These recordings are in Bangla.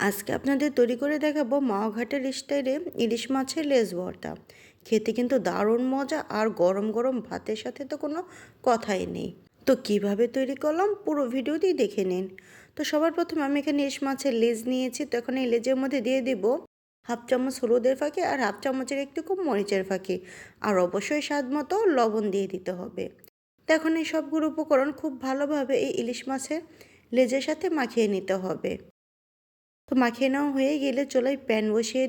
আজকে আপনাদের তৈরি করে দেখাবো মাওঘাটের স্টাইলে ইলিশ মাছের লেজ ভর্তা। খেতে কিন্তু দারুণ মজা, আর গরম গরম ভাতের সাথে তো কোনো কথাই নেই। তো কিভাবে তৈরি করলাম পুরো ভিডিওতেই দেখে নিন। তো সবার প্রথমে আমি এখানে ইলিশ মাছের লেজ নিয়েছি। তো এখন এই লেজের মধ্যে দিয়ে দিব হাফ চামচ হলুদের ফাঁকি আর হাফ চামচের একটু কম মরিচের ফাঁকি, আর অবশ্যই স্বাদ মতো লবণ দিয়ে দিতে হবে। তো এখন এই সবগুলো উপকরণ খুব ভালোভাবে এই ইলিশ মাছের লেজের সাথে মাখিয়ে নিতে হবে। তো মাখিয়ে নেওয়া হয়ে গেলে চুলায় প্যান বসিয়ে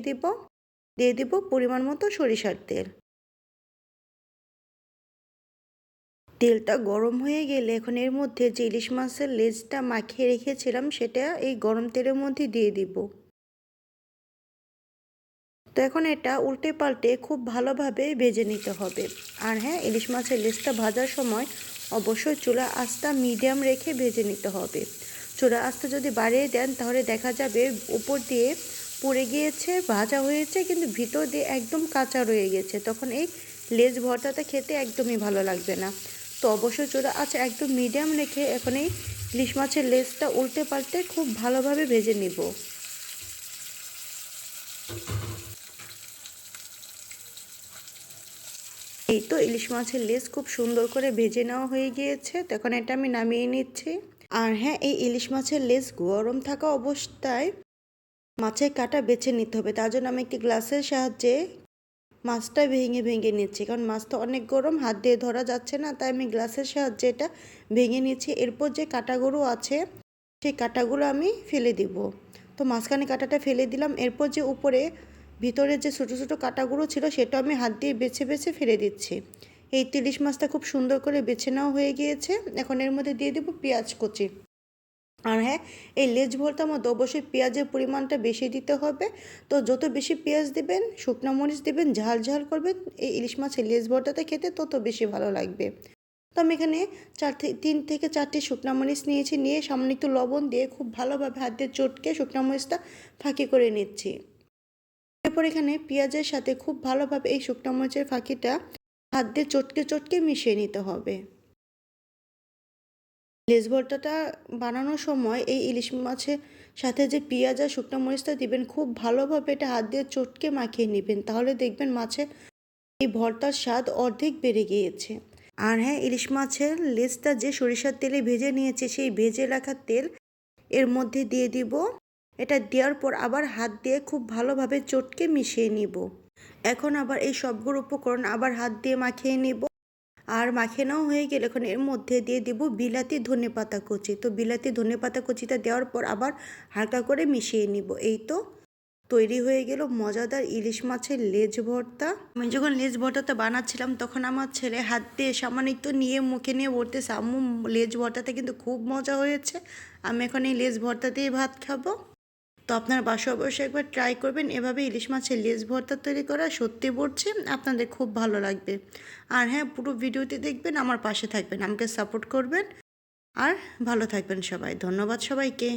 দিয়ে দিব পরিমাণ মতো সরিষার তেল। তেলটা গরম হয়ে গেলে এখন এর মধ্যে যে ইলিশ মাছের লেজটা মাখিয়ে রেখেছিলাম সেটা এই গরম তেলের মধ্যে দিয়ে দিব। তো এখন এটা উল্টে পাল্টে খুব ভালোভাবে ভেজে নিতে হবে। আর হ্যাঁ, ইলিশ মাছের লেজটা ভাজার সময় অবশ্যই চুলা আঁচটা মিডিয়াম রেখে ভেজে নিতে হবে। চুলা আঁচটা যদি বাড়িয়ে দেন তাহলে দেখা যাবে উপর দিয়ে পুড়ে গিয়েছে, ভাজা হয়েছে, কিন্তু ভিতর দিয়ে একদম কাঁচা রয়ে গেছে। তখন এই লেজ ভর্তাটা খেতে একদমই ভালো লাগবে না। তো অবশ্যই চুলা আঁচ একদম মিডিয়াম রেখে এখন এই ইলিশ মাছের লেজটা উল্টে পাল্টে খুব ভালোভাবে ভেজে নিব। এই তো ইলিশ মাছের লেজ খুব সুন্দর করে ভেজে নেওয়া হয়ে গিয়েছে। তো এখন এটা আমি নামিয়ে নিচ্ছি। আর হ্যাঁ, এই ইলিশ মাছের লেজ গরম থাকা অবস্থায় মাছের কাঁটা বেছে নিতে হবে। তার জন্য আমি একটি গ্লাসের সাহায্যে মাছটা ভেঙে ভেঙে নিচ্ছি, কারণ মাছটা অনেক গরম, হাত দিয়ে ধরা যাচ্ছে না, তাই আমি গ্লাসের সাহায্যে এটা ভেঙে নিচ্ছি। এরপর যে কাঁটাগুলো আছে সেই কাঁটাগুলো আমি ফেলে দিব। তো মাঝখানে কাঁটাটা ফেলে দিলাম। এরপর যে উপরে ভিতরে যে ছোটো ছোটো কাঁটাগুলো ছিল সেটা আমি হাত দিয়ে বেছে বেছে ফেলে দিচ্ছি। এই ইলিশ মাছটা খুব সুন্দর করে বেছে নেওয়া হয়ে গিয়েছে। এখন এর মধ্যে দিয়ে দেবো পেঁয়াজ কুচি। আর হ্যাঁ, এই লেজ ভর্তার মধ্যে অবশ্যই পেঁয়াজের পরিমাণটা বেশি দিতে হবে। তো যত বেশি পেঁয়াজ দেবেন, শুকনো মরিচ দেবেন, ঝাল ঝাল করবেন, এই ইলিশ মাছের লেজ ভর্তাটা খেতে তত বেশি ভালো লাগবে। তো আমি এখানে 3 থেকে 4টি শুকনো মরিচ নিয়েছি, নিয়ে সামান্য একটু লবণ দিয়ে খুব ভালোভাবে হাত দিয়ে চটকে শুকনো মরিচটা ফাঁকি করে নিচ্ছি। এরপর এখানে পেঁয়াজের সাথে খুব ভালোভাবে এই শুকনো মরিচের ফাঁকিটা হাত দিয়ে চটকে চটকে মিশিয়ে নিতে হবে। লেজ ভর্তাটা বানানোর সময় এই ইলিশ মাছের সাথে যে পেঁয়াজ আর শুকনো মরিচটা দিবেন, খুব ভালোভাবে এটা হাত দিয়ে চটকে মাখিয়ে নেবেন, তাহলে দেখবেন মাছের এই ভর্তার স্বাদ অর্ধেক বেড়ে গিয়েছে। আর হ্যাঁ, ইলিশ মাছের লেজটা যে সরিষার তেলে ভেজে নিয়েছে সেই ভেজে রাখা তেল এর মধ্যে দিয়ে দিব। এটা দেওয়ার পর আবার হাত দিয়ে খুব ভালোভাবে চটকে মিশিয়ে নিব। এখন আবার এই সবগুলো উপকরণ আবার হাত দিয়ে মাখিয়ে নিব। আর মাখিয়ে নেওয়া হয়ে গেলে এখন এর মধ্যে দিয়ে দিব বিলাতি ধনেপাতা কুচি। তো বিলাতি ধনেপাতা কুচিটা দেওয়ার পর আবার হালকা করে মিশিয়ে নিব। এই তো তৈরি হয়ে গেল মজাদার ইলিশ মাছের লেজ ভর্তা। আমি যখন লেজ ভর্তাটা বানাচ্ছিলাম তখন আমার ছেলে হাত দিয়ে সামান্য একটু নিয়ে মুখে নিয়ে বলতেছে, আম্মু লেজ ভর্তাটা কিন্তু খুব মজা হয়েছে, আমি এখন এই লেজ ভর্তা দিয়ে ভাত খাবো। তো আপনার বাসায় অবশ্যই একবার ট্রাই করবেন এভাবে ইলিশ মাছের লেজ ভর্তা তৈরি করা। সত্যি বলছি আপনাদের খুব ভালো লাগবে। আর হ্যাঁ, পুরো ভিডিওটি দেখবেন, আমার পাশে থাকবেন, আমাকে সাপোর্ট করবেন। আর ভালো থাকবেন সবাই। ধন্যবাদ সবাইকে।